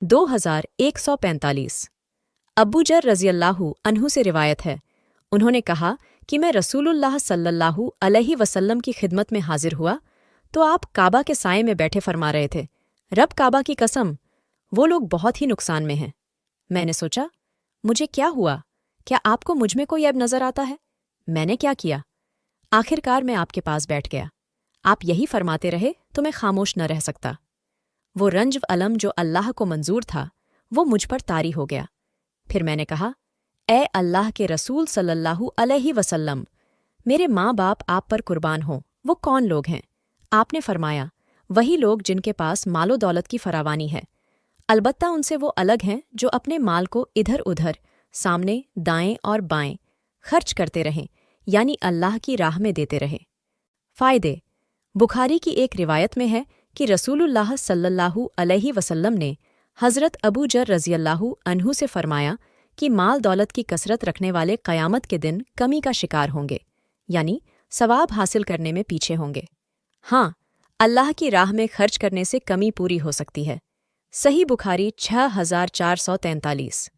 2145। अबू जर रज़ियल्लाहु अन्हु से रिवायत है, उन्होंने कहा कि मैं रसूलुल्लाह सल्लल्लाहु अलैहि वसल्लम की खिदमत में हाजिर हुआ तो आप काबा के साए में बैठे फरमा रहे थे, रब काबा की कसम, वो लोग बहुत ही नुकसान में हैं। मैंने सोचा, मुझे क्या हुआ? क्या आपको मुझ में कोई ऐब नजर आता है? मैंने क्या किया? आखिरकार मैं आपके पास बैठ गया। आप यही फरमाते रहे तो मैं खामोश न रह सकता। वो रंज अलम जो अल्लाह को मंजूर था, वो मुझ पर तारी हो गया। फिर मैंने कहा, ए अल्लाह के रसूल सल्लल्लाहु अलैहि वसल्लम, मेरे माँ बाप आप पर कुर्बान हों, वो कौन लोग हैं? आपने फरमाया, वही लोग जिनके पास मालो दौलत की फरावानी है। अलबत्ता उनसे वो अलग हैं जो अपने माल को इधर उधर, सामने, दाएं और बाएं खर्च करते रहें, यानी अल्लाह की राह में देते रहें। फ़ायदे। बुखारी की एक रिवायत में है कि रसूलुल्लाह सल्लल्लाहु अलैहि वसल्लम ने हज़रत अबू जर रज़ियल्लाहु अन्हु से फरमाया कि माल दौलत की कसरत रखने वाले क़यामत के दिन कमी का शिकार होंगे, यानी सवाब हासिल करने में पीछे होंगे। हाँ, अल्लाह की राह में खर्च करने से कमी पूरी हो सकती है। सही बुखारी 6443।